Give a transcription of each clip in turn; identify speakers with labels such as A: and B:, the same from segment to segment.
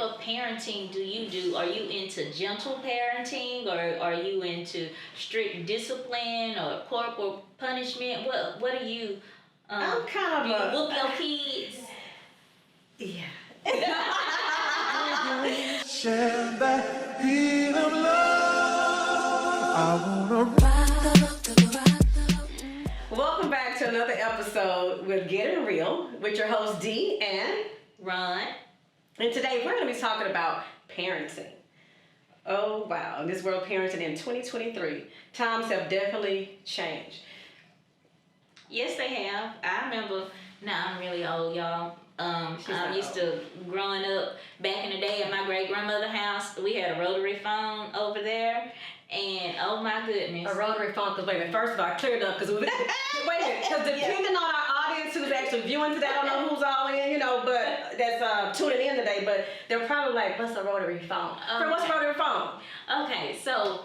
A: of parenting do you do? Are you into gentle parenting, or are you into strict discipline or corporal punishment? What are you?
B: I'm kind of
A: do you whoop your kids?
B: Yeah.
C: Share that beat of love. I wanna ride.
B: Welcome back to another episode with Getting Real with your host Dee and
A: Ron.
B: And today we're going to be talking about parenting. Oh wow, in this world parenting in 2023, times have definitely changed.
A: Yes, they have. I remember. Now I'm really old, y'all. I used to, growing up back in the day at my great grandmother's house, we had a rotary phone over there, and oh my goodness.
B: A rotary phone, because wait a minute, first of all, I cleared up, because wait a minute, because depending on our audience who's actually viewing today, I don't know who's all in, but that's tuning in today, but they're probably like, what's a rotary phone?
A: Okay.
B: What's a rotary phone?
A: Okay, so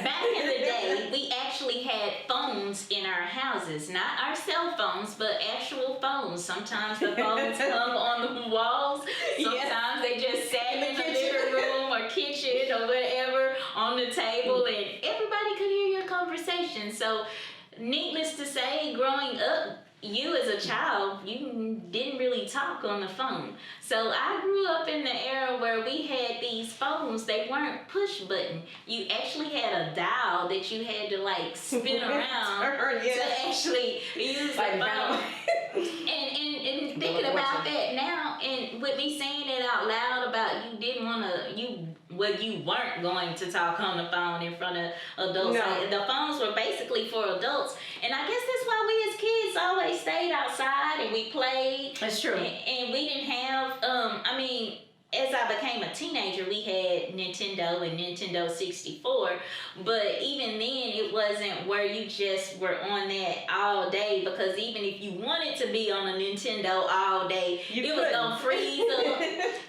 A: back in the day, we actually had phones in our houses. Not our cell phones, but actual phones. Sometimes the phones hung on the walls. Sometimes they just sat in the living room or kitchen or whatever on the table, and everybody could hear your conversation. So, needless to say, growing up, you as a child, you didn't really talk on the phone. So I grew up in the era where we had these phones. They weren't push button. You actually had a dial that you had to like spin around to actually use the phone. And thinking about that now, and with me saying it out loud about you weren't going to talk on the phone in front of adults.
B: No.
A: Like, the phones were basically for adults. And I guess that's why we as kids always stayed outside and we played.
B: That's true.
A: And we didn't have, as I became a teenager, we had Nintendo and Nintendo 64, but even then it wasn't where you just were on that all day, because even if you wanted to be on a Nintendo all day, it was going to freeze up.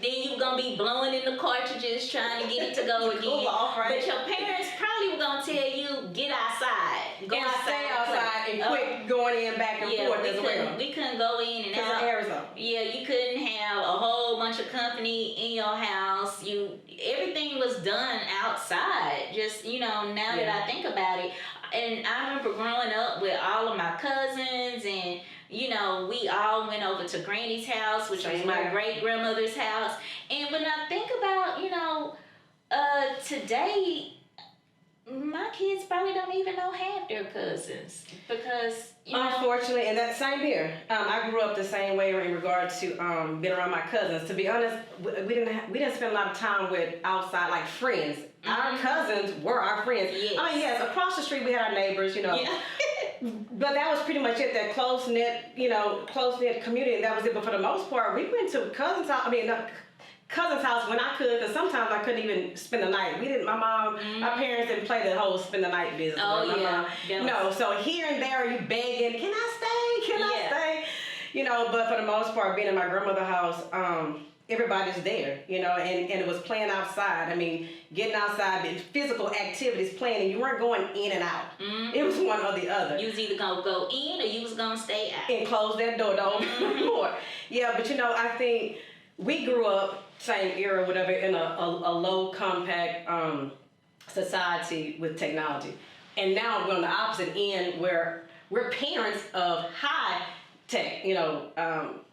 A: Then you were going to be blowing in the cartridges trying to get it to go again.
B: Cool off, right?
A: But your parents probably were going to tell you, get outside. Go
B: and
A: outside.
B: stay outside and quit going in back and forth as well.
A: We couldn't go in and out.
B: Arizona.
A: Yeah, you couldn't have a whole bunch of company in your house. Everything was done outside. Just, now that I think about it. And I remember growing up with all of my cousins, and we all went over to Granny's house, which was my great grandmother's house. And when I think about, today, my kids probably don't even know half their cousins, because
B: unfortunately, and that same here. I grew up the same way in regard to being around my cousins. To be honest, we didn't spend a lot of time with outside like friends. Our cousins were our friends.
A: Yes.
B: I mean, yes, across the street we had our neighbors,
A: Yeah.
B: But that was pretty much it. That close knit community, and that was it. But for the most part, we went to cousin's house when I could, because sometimes I couldn't even spend the night. My mom, my parents didn't play the whole spend the night business.
A: Oh, yeah.
B: No, so here and there you begging, can I stay? Can I stay? But for the most part, being in my grandmother's house, everybody's there, and it was playing outside. I mean, getting outside, physical activities, playing, and you weren't going in and out. It was one or the other.
A: You was either going to go in or you was going to stay out. And
B: close that door, door. Yeah, but I think we grew up, same era, whatever, in a low compact society with technology. And now we're on the opposite end where we're parents of high tech,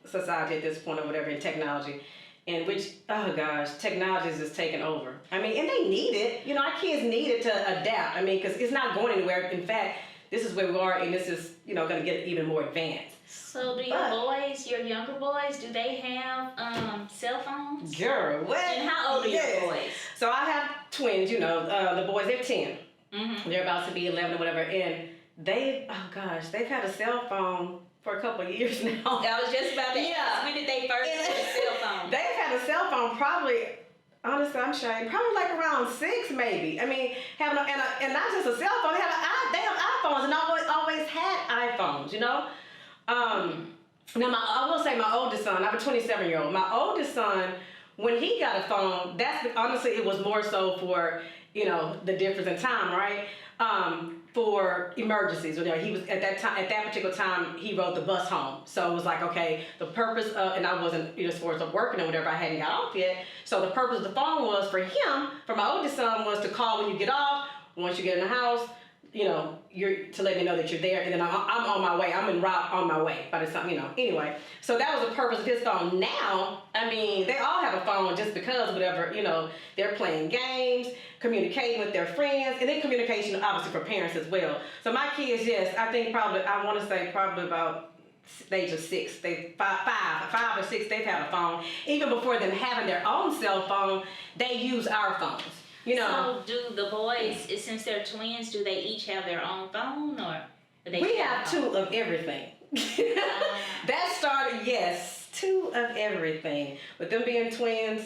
B: society at this point or whatever in technology. And which, oh gosh, technology is just taking over. I mean, and they need it. Our kids need it to adapt. I mean, because it's not going anywhere. In fact, this is where we are, and this is, going to get even more advanced.
A: So do your younger boys, do they have cell phones?
B: Girl, what?
A: And how old are your boys?
B: So I have twins, the boys, they're 10.
A: Mm-hmm.
B: They're about to be 11 or whatever, and they've had a cell phone for a couple of years now.
A: I was just about to ask, when did they first get a cell phone?
B: They've had a cell phone probably, honestly, I'm ashamed, probably like around 6 maybe. I mean, having and not just a cell phone, they have iPhones, and always had iPhones, Now, I will say my oldest son, I have a 27-year-old. My oldest son, when he got a phone, honestly, it was more so for, the difference in time, right? for emergencies. He was at that particular time, he rode the bus home. So it was like, okay, the purpose of, and I wasn't, as far as working or whatever, I hadn't got off yet. So the purpose of the phone was for him, for my oldest son, was to call when you get off, once you get in the house, you're to let me know that you're there, and then I'm on my way. I'm en route on my way by the time, Anyway, so that was the purpose of his phone. Now, I mean, they all have a phone just because whatever, they're playing games, communicating with their friends, and then communication obviously for parents as well. So my kids, yes, I think I want to say probably about the age of 6, five or six, they've had a phone. Even before them having their own cell phone, they use our phones.
A: So do the boys, since they're twins, do they each have their own phone, or they
B: we have 2 of everything. That started, yes, 2 of everything. With them being twins,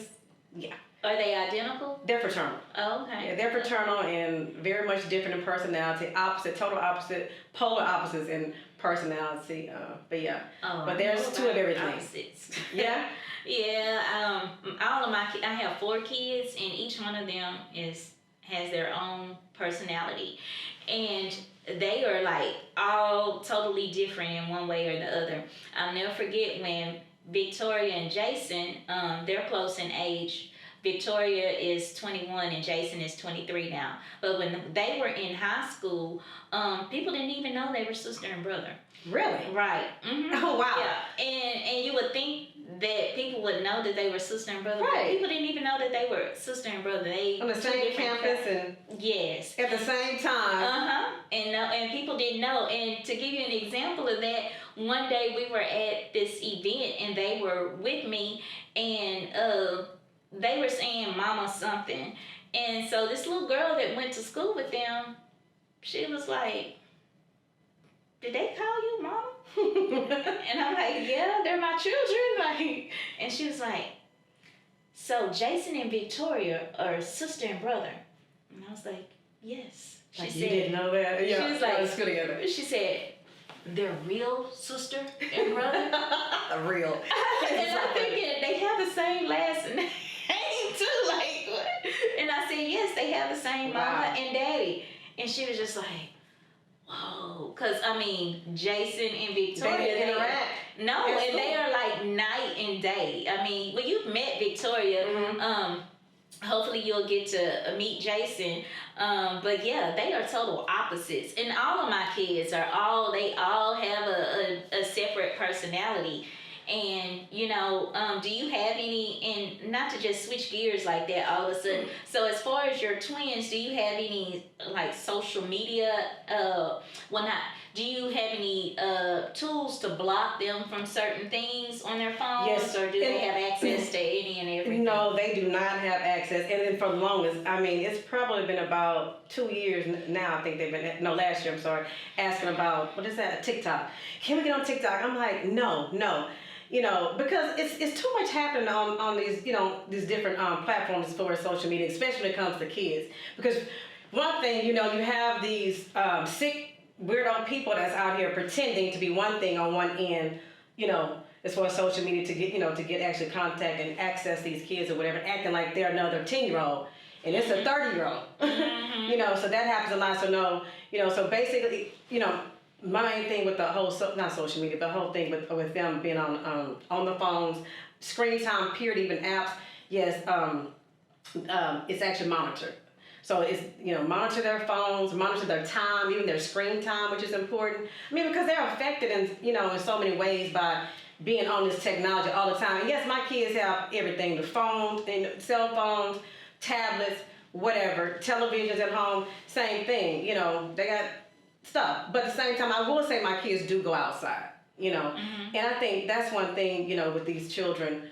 B: yeah.
A: Are they identical?
B: They're fraternal.
A: Oh, okay.
B: Yeah, they're fraternal and very much different in personality, total opposite, polar opposites in personality. But yeah, but there's 2 of everything.
A: Opposites.
B: Yeah.
A: Yeah, all of I have 4 kids, and each one of them has their own personality, and they are like all totally different in one way or the other. I'll never forget when Victoria and Jason, they're close in age. Victoria is 21 and Jason is 23 now. But when they were in high school, people didn't even know they were sister and brother.
B: Really?
A: Right. Mm-hmm.
B: Oh wow.
A: Yeah. And you would think that people would know that they were sister and brother.
B: Right.
A: But people didn't even know that they were sister and brother. They
B: on the same campus and
A: yes.
B: at the same time.
A: And people didn't know. And to give you an example of that, one day we were at this event and they were with me, and they were saying mama something. And so this little girl that went to school with them, she was like, did they call you mama? And I'm like, yeah, they're my children. Like, and she was like, so Jason and Victoria are sister and brother. And I was like, yes. She
B: like
A: said,
B: you didn't know that? Yeah,
A: she was like,
B: let's go together.
A: She said, they're real sister and brother?
B: Real.
A: And I'm thinking, they have the same last name too. Like, what? And I said, yes, they have the same mama and daddy. And she was just like, whoa. Because, I mean, Jason and Victoria,
B: they interact.
A: No, and they are like night and day. I mean, well, you've met Victoria. Mm-hmm. Hopefully you'll get to meet Jason. But yeah, they are total opposites. And all of my kids they all have a separate personality. And, do you have any, and not to just switch gears like that all of a sudden, so as far as your twins, do you have any, like, social media, do you have any tools to block them from certain things on their phones?
B: Yes.
A: Or do they have access to any and everything?
B: No, they do not have access. And then for the longest, I mean, it's probably been about 2 years now, I think last year, I'm sorry, asking about, what is that, TikTok. Can we get on TikTok? I'm like, no. Because it's too much happening on these, these different platforms as far as social media, especially when it comes to kids. Because one thing, you have these sick, weirdo people that's out here pretending to be one thing on one end, as far as social media to get actually contact and access these kids or whatever, acting like they're another 10-year-old. And it's a 30-year-old.
A: Mm-hmm.
B: So that happens a lot. So no, so basically, my main thing with the whole, not social media, but the whole thing with them being on the phones, screen time, period, even apps, yes, it's actually monitored. So it's, monitor their phones, monitor their time, even their screen time, which is important. I mean, because they're affected in so many ways by being on this technology all the time. And yes, my kids have everything, the phones, and cell phones, tablets, whatever, televisions at home, same thing, they got stuff. But at the same time, I will say my kids do go outside,
A: Mm-hmm.
B: And I think that's one thing, with these children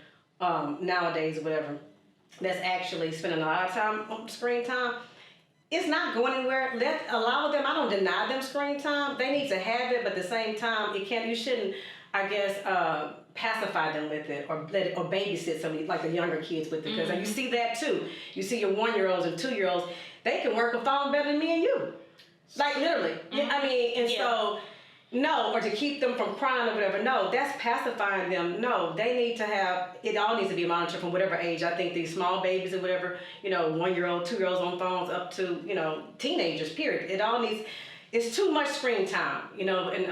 B: nowadays or whatever, that's actually spending a lot of time on screen time. It's not going anywhere. Allow them, I don't deny them screen time. They need to have it, but at the same time, you shouldn't, I guess, pacify them with it or babysit somebody, like the younger kids with it. Because you see that too. You see your 1-year-olds and 2-year-olds, they can work a phone better than me and you. Like literally. Mm-hmm. I mean, and so, no, or to keep them from crying or whatever. No, that's pacifying them. No, they need to have, it all needs to be monitored from whatever age. I think these small babies or whatever, 1-year-old, 2-year-olds on phones up to, teenagers, period. It all needs, it's too much screen time, you know, and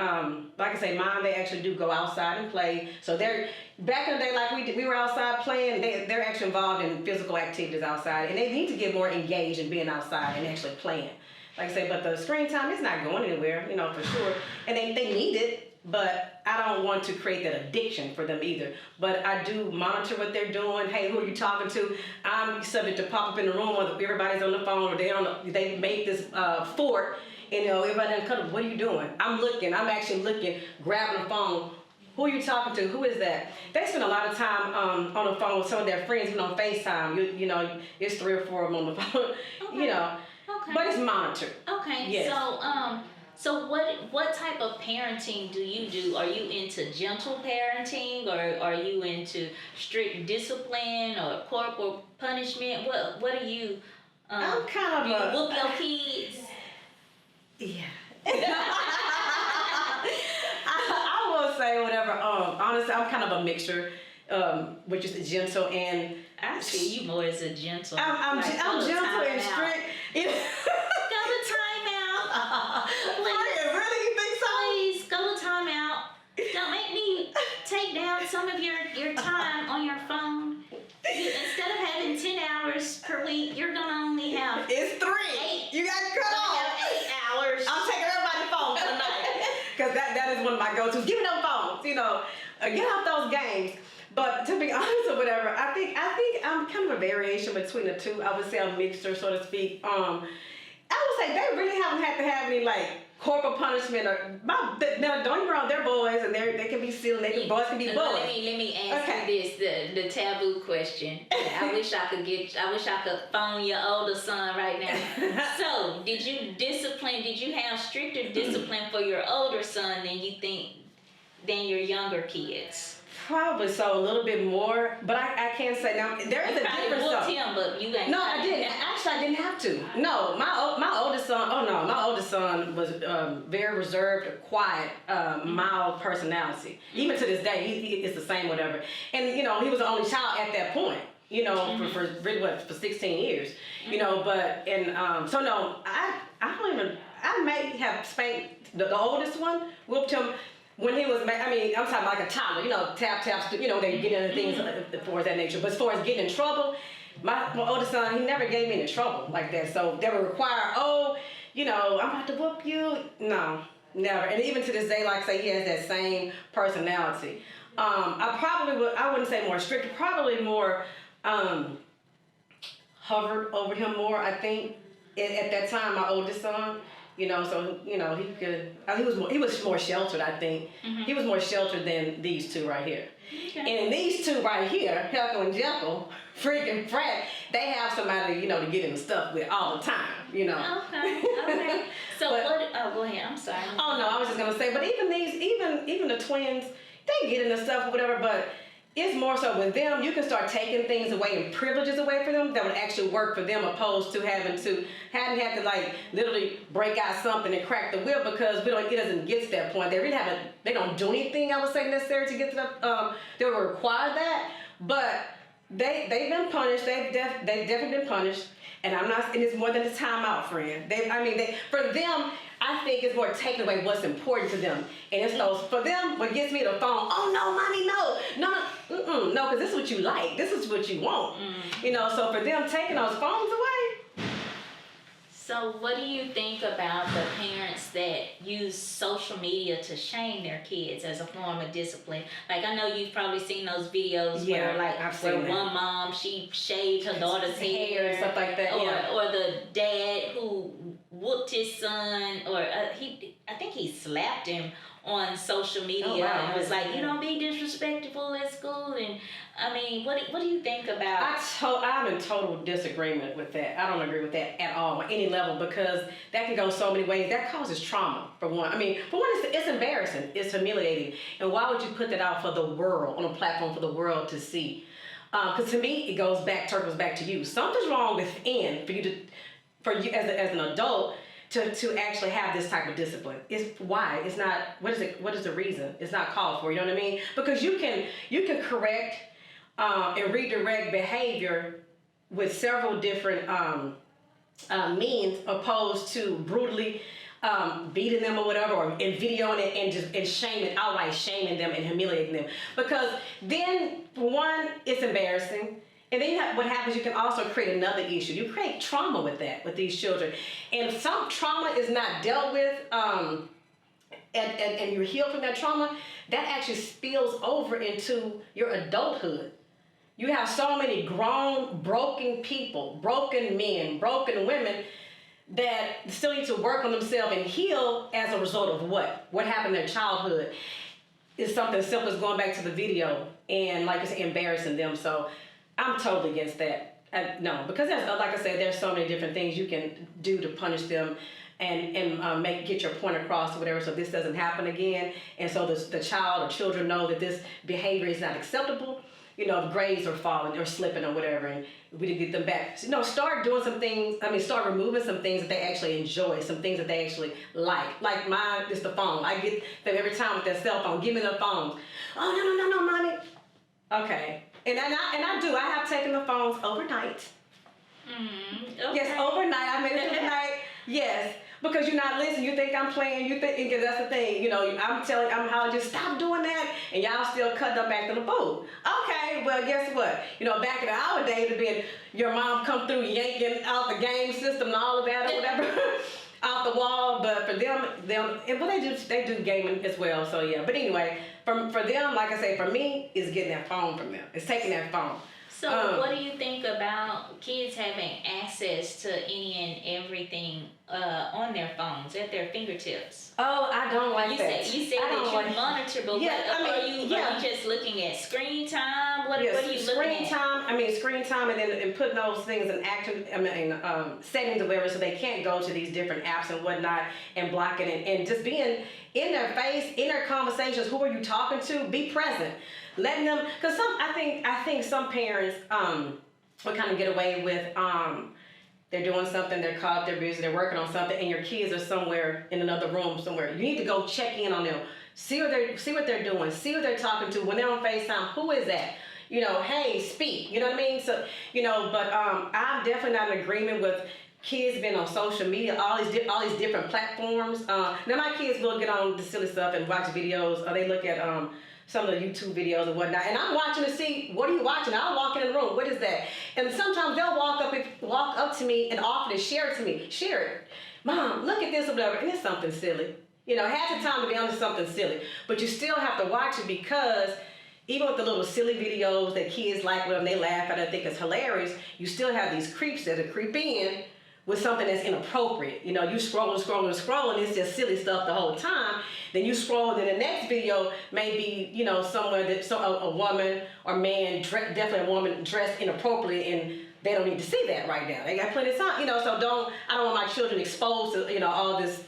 B: like I say, mine, they actually do go outside and play. So they're, back in the day, like we were outside playing, they're actually involved in physical activities outside, and they need to get more engaged in being outside and actually playing. Like I say, but the screen time is not going anywhere, you know, for sure. And they need it, but I don't want to create that addiction for them either. But I do monitor what they're doing. Hey, who are you talking to? I'm subject to pop up in the room where everybody's on the phone, or they make this fort. You know, everybody in the cuddle, what are you doing? I'm actually looking, grabbing the phone. Who are you talking to? Who is that? They spend a lot of time on the phone with some of their friends, even on FaceTime. You know, it's 3 or 4 of them on the phone.
A: Okay.
B: You know, but it's monitored.
A: Okay.
B: Yes.
A: So what type of parenting do you do? Are you into gentle parenting, or are you into strict discipline or corporal punishment? What are you?
B: I'm kind
A: do you
B: of
A: whoop your kids?
B: Yeah. I will say whatever. Honestly, I'm kind of a mixture, which is gentle and.
A: I see you more as a gentle.
B: I'm gentle and strict.
A: Go to timeout.
B: Really, you think so?
A: Please go to timeout. Don't make me take down some of your time on your phone. Instead of having 10 hours per week, you're gonna only have.
B: It's 3.
A: 8.
B: You got to cut off.
A: 8 hours.
B: I'm taking everybody's phone tonight because that is one of my go-tos. Give me them phones, you know. Get off those games. But to be honest or whatever, I think I'm kind of a variation between the two. I would say a mixture, so to speak. I would say they really haven't had to have any like corporal punishment or now. Don't get me wrong, they're boys and they can be silly. Boys can be boys.
A: Let me ask you this, the taboo question. I wish I could phone your older son right now. So, did you have stricter discipline for your older son than your younger kids?
B: Probably so, a little bit more, but I can't say now. There is a difference though.
A: Him, but you ain't.
B: No, I didn't. Actually, I didn't have to. No, my oldest son. Oh no, my oldest son was very reserved, quiet, mild personality. Even to this day, he is the same, whatever. And you know, he was the only child at that point. You know, for really for 16 years. You know, but so no, I don't even. I may have spanked the oldest one, whooped him. When he was, I'm talking like a toddler, you know, tap, you know, they get into things for that nature. But as far as getting in trouble, my oldest son, he never gave me any trouble like that. So they would require, you know, I'm about to whoop you. No, never. And even to this day, like I say, he has that same personality. I wouldn't say more strict, probably more hovered over him more, I think, at that time, my oldest son. You know, so you know he was more sheltered. I think he was more sheltered than these two right here. Okay. And these two right here, Helco and Jekyll, freaking Fred, they have somebody you know to get in the stuff with all the time. You know.
A: Okay. So what? Oh, go ahead. I'm sorry.
B: Oh no, I was just gonna say, but even the twins, they get in the stuff or whatever, but. It's more so with them, you can start taking things away and privileges away from them that would actually work for them opposed to having to like literally break out something and crack the whip because it doesn't get to that point. They really they don't do anything, I would say, necessary to get to the, they would require that, but they've been punished, they've definitely been punished, and it's more than a timeout, friend. For them, I think it's more taking away what's important to them. And it's those, for them, what gets me the phone, oh no, mommy, no, because this is what you like. This is what you want. You know, so for them taking those phones away.
A: So what do you think about the parents that use social media to shame their kids as a form of discipline? Like, I know you've probably seen those videos where one mom, she shaved her daughter's hair.
B: Stuff like that,
A: or the dad who whooped his son, or I think he slapped him on social media and was like, you don't be disrespectful at school. And I mean, what do you think about?
B: I'm in total disagreement with that. I don't agree with that at all at any level because that can go so many ways. That causes trauma, for one. It's embarrassing. It's humiliating. And why would you put that out for the world, on a platform for the world to see? Because to me, it circles back to you. Something's wrong within for you as an adult to actually have this type of discipline. It's why it's not. What is the reason? It's not called for. You know what I mean? Because you can correct and redirect behavior with several different means, opposed to brutally beating them or whatever, or and videoing it and outright shaming them and humiliating them. Because then, one, it's embarrassing. And then what happens, you can also create another issue. You create trauma with these children. And if some trauma is not dealt with, and you're healed from that trauma, that actually spills over into your adulthood. You have so many grown, broken people, broken men, broken women that still need to work on themselves and heal as a result of what? What happened in their childhood. Is something simple as going back to the video and, like I said, embarrassing them. So I'm totally against that. No, because like I said, there's so many different things you can do to punish them and get your point across or whatever, so this doesn't happen again. And so the child or children know that this behavior is not acceptable. You know, if grades are falling or slipping or whatever, and we did get them back. So, start doing some things. Start removing some things that they actually enjoy, some things that they actually like. Like mine is the phone. I get them every time with their cell phone. Give me the phones. Oh, no, mommy. Okay. And I do. I have taken the phones overnight.
A: Okay.
B: Yes, overnight. I made it overnight. Yes. Because you're not listening, you think I'm playing, because that's the thing, I'm hollering, just stop doing that, and y'all still cut up back to the food. Okay, well, guess what? Back in our day, it'd been your mom come through yanking out the game system and all of that or whatever, out the wall. But for them, and what they do gaming as well. So yeah. But anyway, for them, like I say, for me, it's getting that phone from them. It's taking that phone.
A: So what do you think about kids having access to any and everything on their phones, at their fingertips?
B: Oh, I don't like that.
A: You said that you monitor, but are you just looking at screen time? What are you looking at? Screen time, and putting those things in action, settings or whatever, so they can't go to these different apps and whatnot and blocking it, and just being in their face, in their conversations. Who are you talking to? Be present. Letting them, because I think some parents will kind of get away with they're doing something, they're caught, they're busy, they're working on something, and your kids are somewhere in another room somewhere. You need to go check in on them, see what they're doing, see what they're talking to. When they're on FaceTime, who is that? Hey, speak. You know what I mean? So but I'm definitely not in agreement with kids being on social media, all these different platforms. Now my kids will get on the silly stuff and watch videos, or they look at some of the YouTube videos and whatnot, and I'm watching to see, what are you watching? I'll walk in the room, what is that? And sometimes they'll walk up to me and offer to share it to me. Share it. Mom, look at this or whatever, and it's something silly. Half the time to be honest, something silly, but you still have to watch it, because even with the little silly videos that kids like when they laugh at it, I think it's hilarious, you still have these creeps that creep in with something that's inappropriate. You scroll, and it's just silly stuff the whole time. Then you scroll, then the next video may be, somewhere that a woman or man, definitely a woman dressed inappropriately, and they don't need to see that right now. They got plenty of time, so I don't want my children exposed to, all this,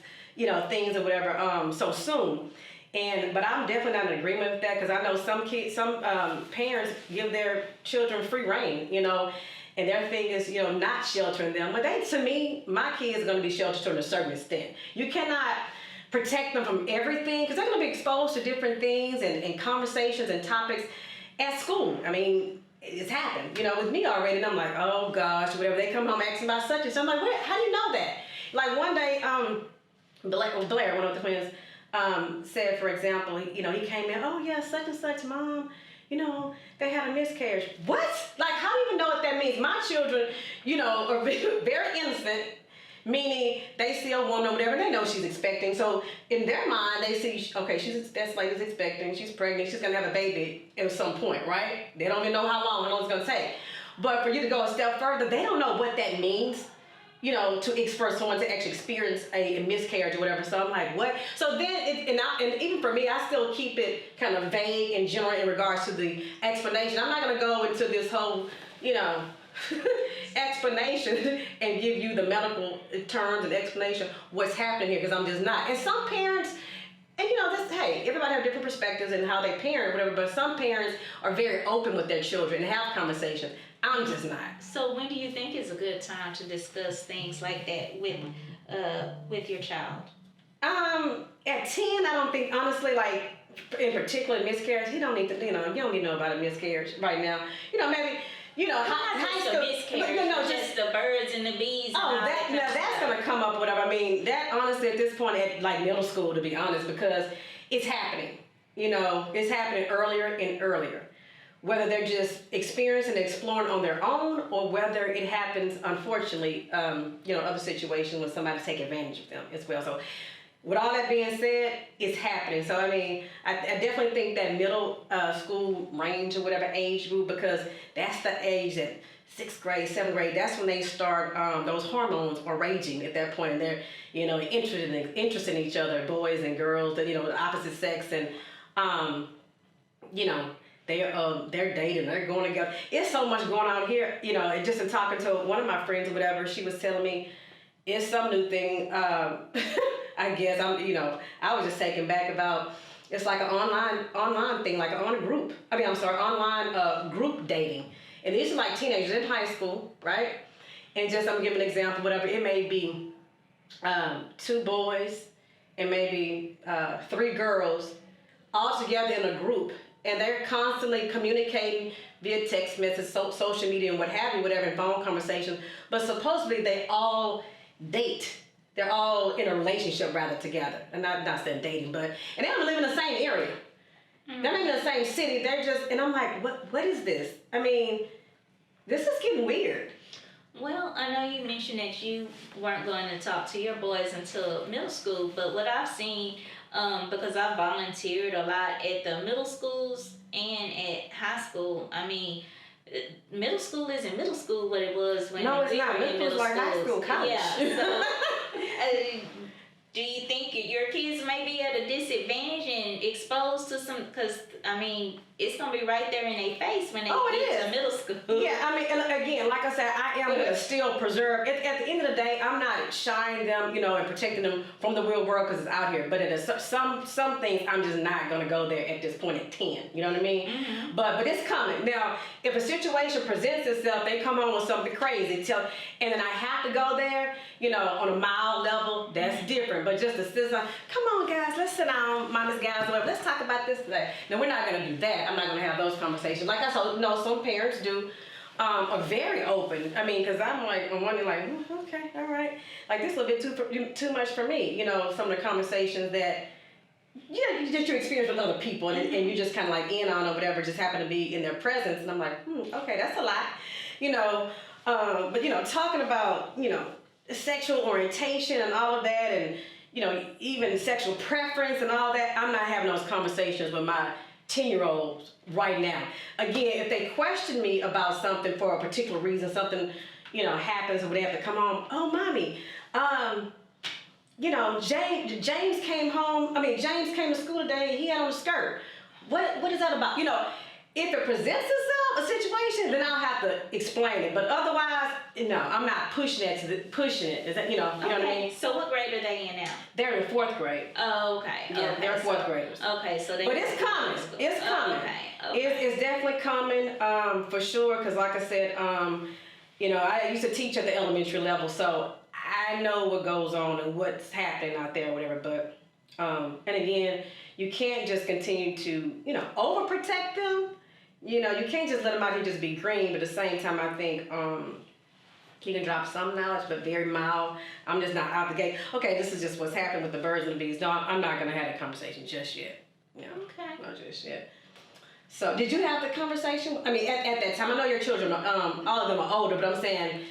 A: things or whatever, so soon. But I'm definitely not in agreement with that, because I know some parents give their children free reign, and their thing is, not sheltering them. But to me, my kids are going to be sheltered to a certain extent. You cannot protect them from everything, because they're going to be exposed to different things and conversations and topics at school. It's happened, with me already, and I'm like, oh gosh, whatever. They come home asking about such and such. I'm like, how do you know that? Like one day, Blair, one of the twins, said, for example, he came in, oh yeah, such and such, Mom, they had a miscarriage. What? Like, how do you even know what that means? My children, are very innocent, meaning they see a woman or whatever, they know she's expecting. So in their mind, they see, okay, that lady's expecting, she's pregnant, she's gonna have a baby at some point, right? They don't even know how long it's gonna take. But for you to go a step further, they don't know what that means, for someone to actually experience a miscarriage or whatever. So I'm like, what? So then, and even for me, I still keep it kind of vague and general in regards to the explanation. I'm not gonna go into this whole, explanation and give you the medical terms and explanation what's happening here, because I'm just not. And some parents, and hey, everybody have different perspectives and how they parent, whatever, but some parents are very open with their children and have conversations. I'm just not. So when do you think is a good time to discuss things like that with your child?
B: At 10, I don't think, honestly, like, in particular miscarriage, you don't need to, you don't need to know about a miscarriage right now. Maybe, high school.
A: Miscarriage, just the birds and the bees. And all that kind of
B: that's
A: stuff.
B: gonna come up, whatever. I mean, that honestly at this point at like middle school, to be honest, because it's happening. You know, it's happening earlier and earlier. Whether they're just experiencing and exploring on their own, or whether it happens, unfortunately, other situations when somebody take advantage of them as well. So, with all that being said, it's happening. So, I mean, I definitely think that middle school range or whatever age group, because that's the age that 6th grade, 7th grade, that's when they start, those hormones are raging at that point, and they're, interested in each other, boys and girls, the opposite sex, and, they're dating, they're going together. It's so much going on here, and just in talking to one of my friends or whatever, she was telling me it's some new thing. I guess I was just taken back about, it's like an online thing, like online group dating. And these are like teenagers in high school, right? And just, I'm giving an example, whatever, it may be 2 boys and maybe 3 girls all together in a group. And they're constantly communicating via text messages, social media, and what have you, whatever, and phone conversations. But supposedly they all date. They're all in a relationship rather together. And not saying dating, but, and they don't live in the same area. Mm-hmm. They're not even in the same city. They're just, and I'm like, what is this? I mean, this is getting weird.
A: Well, I know you mentioned that you weren't going to talk to your boys until middle school, but what I've seen, because I volunteered a lot at the middle schools and at high school, I mean, middle school isn't middle school what it was when
B: no, it's
A: we
B: not.
A: were in middle
B: like
A: schools.
B: high school, college.
A: Yeah, so do you think your kids may be at a disadvantage and exposed to some, because, I mean, it's going to be right there in their face when they get to middle school.
B: Yeah, I mean, and again, like I said, I am going to still preserve, at the end of the day, I'm not shying them, and protecting them from the real world because it's out here. But some things, I'm just not going to go there at this point at 10. You know what I mean? Mm-hmm. But it's coming. Now, if a situation presents itself, they come on with something crazy, and then I have to go there, on a mild level, that's different. But just to sit down, come on, guys, let's sit down, mama's guys, whatever, let's talk about this today. Now, we're not going to do that. I'm not going to have those conversations. Like I said, some parents do, are very open. I mean, because I'm wondering, okay, all right. Like, this is a bit too much for me. Some of the conversations that, just your experience with other people, and you just kind of like in on or whatever, just happen to be in their presence. And I'm like, okay, that's a lot. But, talking about, sexual orientation and all of that, and, even sexual preference and all that, I'm not having those conversations with my 10-year-olds right now. Again, if they question me about something for a particular reason, something, happens, and they have to come home, oh, mommy, James came to school today, he had on a skirt. What is that about? If it presents itself, a situation, then I'll have to explain it. But otherwise, no, I'm not pushing it. Is that, you know what I mean?
A: So what grade are they in now?
B: They're in 4th grade.
A: Oh, okay.
B: Yeah,
A: okay.
B: they're 4th graders.
A: Okay, so they.
B: But it's coming. It's coming.
A: Okay.
B: It's definitely coming, for sure. Because like I said, I used to teach at the elementary level, so I know what goes on and what's happening out there, or whatever. But and again, you can't just continue to overprotect them. You can't just let them out here just be green, but at the same time, I think you can drop some knowledge, but very mild. I'm just not out the gate. Okay, this is just what's happened with the birds and the bees. No, I'm not going to have that conversation just yet.
A: Okay.
B: Not just yet. So, did you have the conversation? I mean, at that time, I know your children, all of them are older, but I'm saying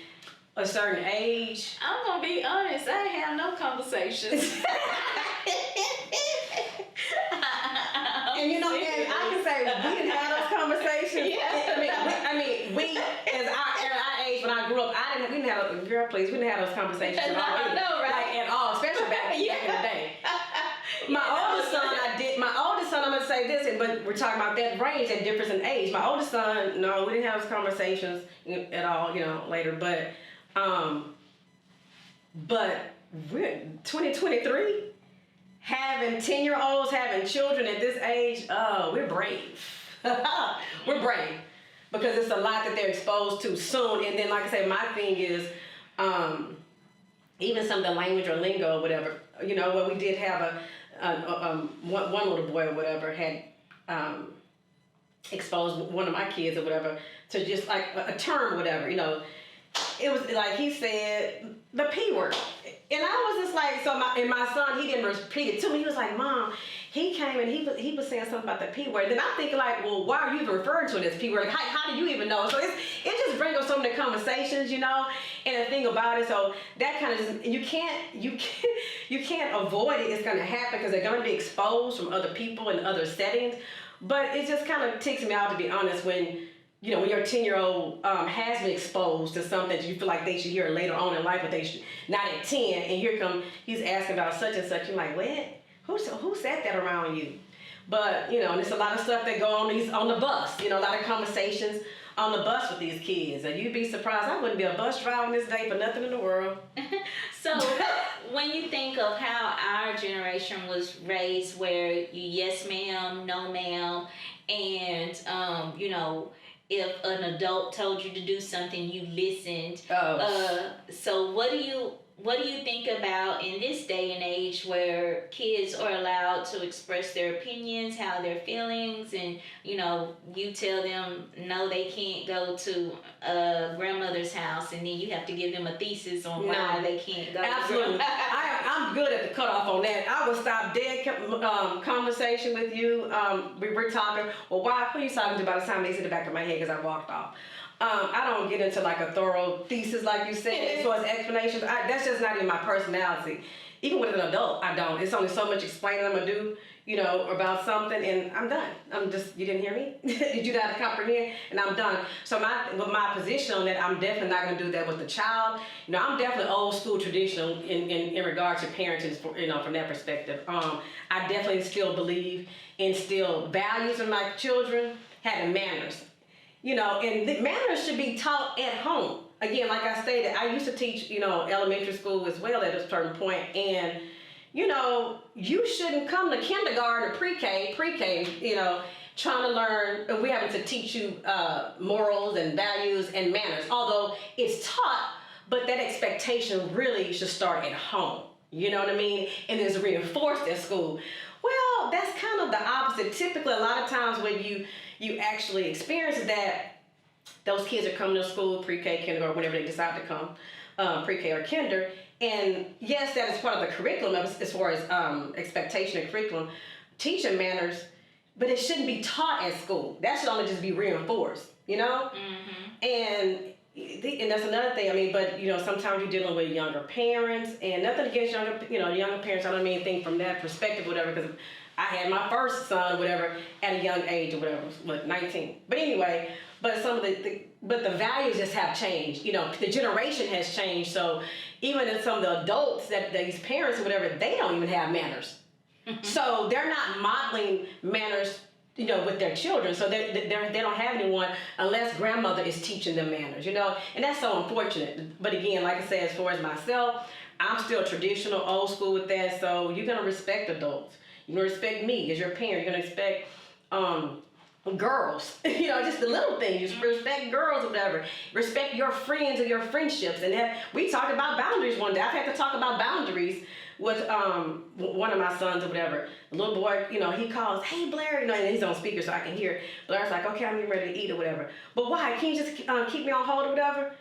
B: a certain age.
A: I'm going to be honest, I didn't have no conversations.
B: And and I can say we didn't have those conversations.
A: Yeah.
B: I mean, we at our age when I grew up, we didn't have those conversations at all.
A: I know, right?
B: Like at all, especially back in the day. My oldest son, I'm gonna say this, but we're talking about that range and difference in age. My oldest son, no, we didn't have those conversations at all. Later, but we're 2023. Having 10-year-olds, having children at this age, we're brave. We're brave because it's a lot that they're exposed to soon. And then, like I say, my thing is even some of the language or lingo or whatever. When we did have one little boy or whatever had exposed one of my kids or whatever to just like a term, whatever. it was like he said the P word. And I was just like, so my son, he didn't repeat it to me. He was like, Mom, he came and he was saying something about the P word. Then I'm thinking like, well, why are you even referring to it as P word? Like, how do you even know? So it just brings up some of the conversations, you know, and the thing about it. So that kind of just, you can't avoid it. It's going to happen because they're going to be exposed from other people in other settings. But it just kind of ticks me out, to be honest, when your 10-year-old has been exposed to something that you feel like they should hear later on in life, but they should not at 10. And here he's asking about such and such. You're like, what? Who said that around you? But, and there's a lot of stuff that go on the bus. A lot of conversations on the bus with these kids. And you'd be surprised. I wouldn't be a bus driver in this day for nothing in the world.
A: So when you think of how our generation was raised, where you yes ma'am, no ma'am, and, if an adult told you to do something, you listened. So what do you think about in this day and age where kids are allowed to express their opinions, how their feelings, and you tell them no, they can't go to grandmother's house, and then you have to give them a thesis on why they can't go.
B: Absolutely. I'm good at the cutoff on that. I would stop dead conversation with you. We were talking. Well, who are you talking to? By the time they hit the back of my head because I walked off. I don't get into like a thorough thesis like you said as far as explanations. That's just not in my personality. Even with an adult, I don't. It's only so much explaining I'm gonna do, about something, and I'm done. You didn't hear me? Did you not comprehend? And I'm done. So with my position on that, I'm definitely not gonna do that with the child. I'm definitely old school traditional in regards to parenting, from that perspective. I definitely still believe instill values in my children, having manners. And the manners should be taught at home. Again, like I stated, I used to teach, elementary school as well at a certain point. And, you shouldn't come to kindergarten or pre-K, trying to learn, we're having to teach you morals and values and manners. Although it's taught, but that expectation really should start at home. You know what I mean? And it's reinforced at school. Well, that's kind of the opposite. Typically, a lot of times when you actually experience that, those kids are coming to school, pre-K, kindergarten, whenever they decide to come, pre-K or kinder. And yes, that is part of the curriculum as far as expectation and curriculum, teaching manners, but it shouldn't be taught at school. That should only just be reinforced, Mm-hmm. And that's another thing. But sometimes you're dealing with younger parents, and nothing against younger parents. I don't mean anything from that perspective, whatever, because I had my first son, whatever, at a young age or whatever, 19. But anyway, some of the values just have changed. The generation has changed. So even in some of the adults that these parents or whatever, they don't even have manners. So they're not modeling manners, with their children. So they don't have anyone unless grandmother is teaching them manners, and that's so unfortunate. But again, like I said, as far as myself, I'm still traditional, old school with that. So you're gonna respect adults. You're gonna respect me as your parent. You're gonna respect girls, just the little things. You respect girls or whatever. Respect your friends and your friendships. And we talked about boundaries one day. I've had to talk about boundaries with one of my sons or whatever. The little boy, he calls, hey Blair, and he's on speaker so I can hear. Blair's like, okay, I'm getting ready to eat or whatever. But why? Can you just keep me on hold or whatever?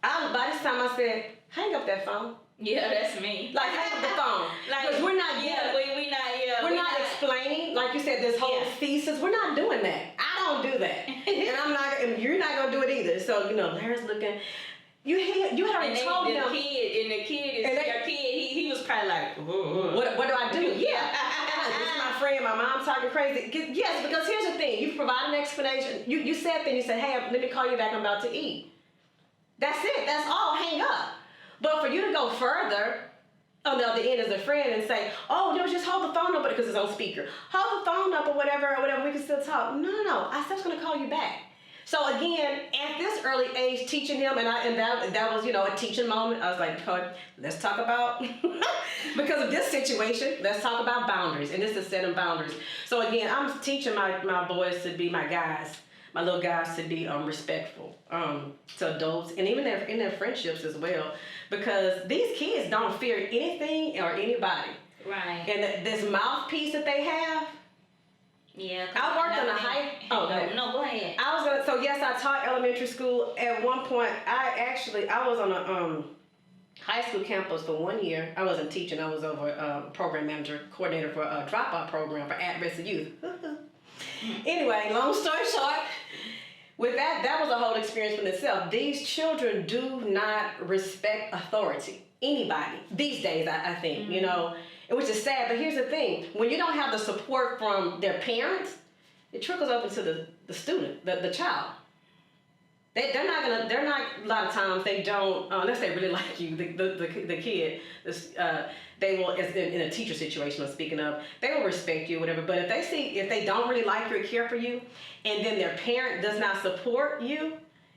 B: By this time I said, hang up that phone.
A: Yeah, that's me.
B: Like, hang up the phone. Because we're not we're not explaining, like you said, this whole thesis. We're not doing that. I don't do that. And you're not going to do it either. So, Blair's looking. You had already told him.
A: The kid, he was probably like,
B: what do I do? Yeah. This is my friend, my mom's talking crazy. Yes, because here's the thing. You provide an explanation. You said then, you said, hey, let me call you back, I'm about to eat. That's it. That's all. Hang up. But for you to go further on the other end as a friend and say, oh, just hold the phone up because it's on speaker. Hold the phone up or whatever, we can still talk. No. I said I was going to call you back. So again, at this early age, teaching him, and that was, a teaching moment. I was like, let's talk about, because of this situation, let's talk about boundaries. And this is setting boundaries. So again, I'm teaching my boys to be, my little guys to be respectful to adults, and even in their friendships as well, because these kids don't fear anything or anybody.
A: Right.
B: And this mouthpiece that they have,
A: Yeah.
B: I worked in a high. Oh, go ahead.
A: No, go ahead.
B: So yes, I taught elementary school. At one point, I was on a high school campus for 1 year. I wasn't teaching. I was over program manager, coordinator for a dropout program for at-risk youth. Anyway, long story short, with that was a whole experience in itself. These children do not respect authority. Anybody these days, I think, you know, which is sad. But here's the thing: when you don't have the support from their parents, it trickles up into the student, the child. They're not a lot of times they don't, unless they really like you, the kid, they will, in a teacher situation I'm speaking of, they will respect you, whatever. But if they don't really like you or care for you, and then their parent does not support you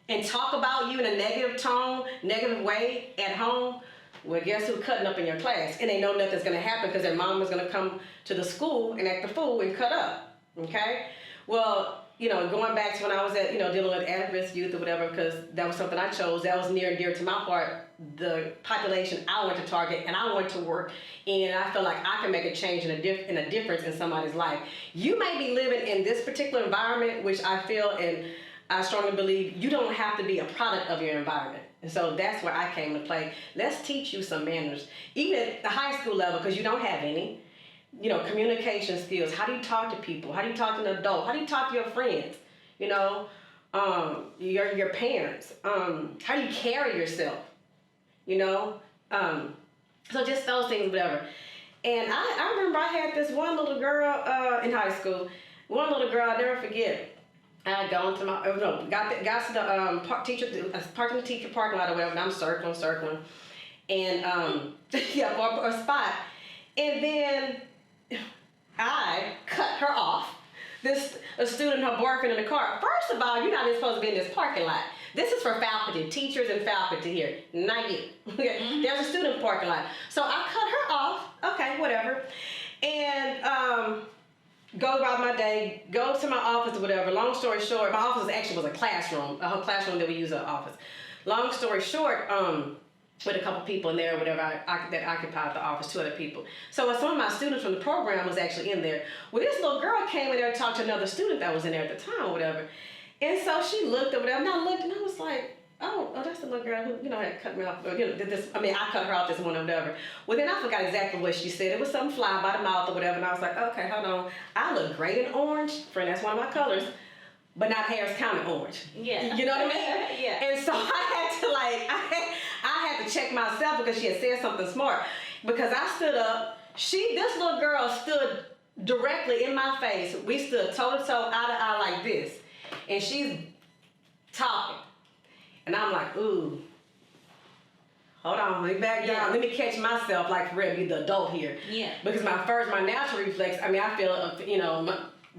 B: and talk about you in a negative tone, negative way at home, well, guess who's cutting up in your class? And they know nothing's going to happen because their mom is going to come to the school and act the fool and cut up, okay? Well, you know, going back to when I was dealing with at-risk youth or whatever, because that was something I chose, that was near and dear to my heart, the population I want to target and I want to work, and I feel like I can make a change and a difference in somebody's life. You may be living in this particular environment, which I feel and I strongly believe you don't have to be a product of your environment. And so that's where I came to play. Let's teach you some manners, even at the high school level, because you don't have any. You know, communication skills. How do you talk to people? How do you talk to an adult? How do you talk to your friends? You know, your parents. How do you carry yourself? You know, so just those things, whatever. And I remember I had this one little girl in high school. One little girl, I'll never forget. I had gone to got to the parked in the teacher parking lot or whatever, and I'm circling, and for a spot, and then I cut her off. A student, her boyfriend in the car. First of all, you're not even supposed to be in this parking lot. This is for faculty, teachers and faculty here, not you. There's a student parking lot. So I cut her off, okay, whatever, and go about my day, go to my office or whatever. Long story short, my office actually was a classroom that we use as an office. Long story short, with a couple people in there or whatever, that occupied the office, 2 other people. So some of my students from the program was actually in there. Well, this little girl came in there to talk to another student that was in there at the time or whatever. And so she looked or whatever, and I looked and I was like, oh, that's the little girl who, had cut me off. I cut her off this one or whatever. Well, then I forgot exactly what she said. It was something flying by the mouth or whatever, and I was like, okay, hold on. I look great in orange. Friend, that's one of my colors. But not Harris County orange. Yeah. You know what I mean?
A: Yeah.
B: And so I had to check myself because she had said something smart. Because I stood up, this little girl stood directly in my face. We stood toe to toe, eye to eye like this. And she's talking. And I'm like, ooh, hold on, let me back down. Let me catch myself, like, for real, be the adult here. Yeah. Because my natural reflex, I feel,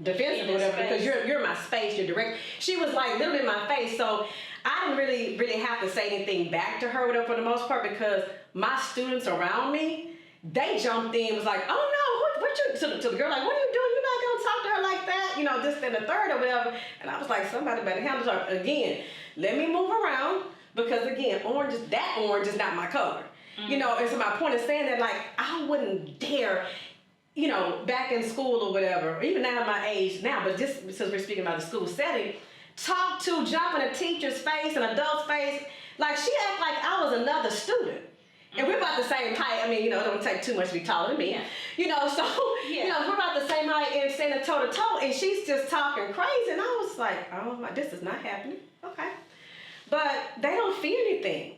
B: defensive or whatever, because you're in my space, you're direct. She was like literally in my face, so I didn't really have to say anything back to her, whatever, for the most part, because my students around me, they jumped in, was like, oh no, what you, to the girl, like, what are you doing? You're not gonna talk to her like that, this, and the third or whatever. And I was like, somebody better handle her. Again, let me move around, because again, orange is not my color. And so my point is saying that, like, I wouldn't dare, back in school or whatever, or even now at my age now, but just since we're speaking about the school setting, jump in a teacher's face, an adult's face, like she act like I was another student. And we're about the same height. It don't take too much to be taller than me. Yeah. So, we're about the same height and standing toe to toe, and she's just talking crazy. And I was like, oh my, this is not happening. Okay. But they don't fear anything.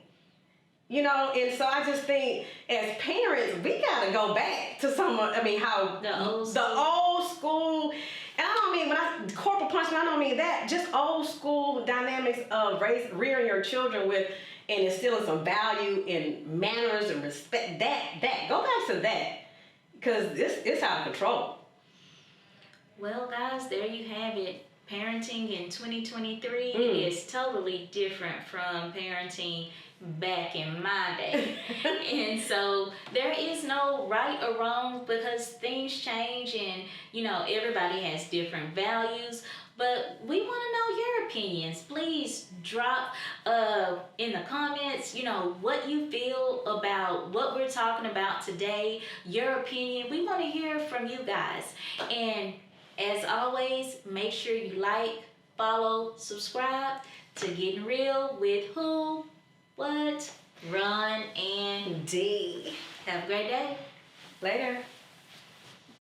B: And so I just think as parents, we gotta go back to how the old school, and I don't mean when I corporal punishment, I don't mean that, just old school dynamics of rearing your children with and instilling some value and manners and respect. Go back to that, because it's out of control.
A: Well, guys, there you have it. Parenting in 2023 is totally different from parenting back in my day. And so there is no right or wrong, because things change and everybody has different values. But we want to know your opinions. Please drop in the comments, what you feel about what we're talking about today, your opinion. We want to hear from you guys. And As always, make sure you like, follow, subscribe to Getting Real with who, what, Ron, and
B: Dee.
A: have a great day.
B: Later.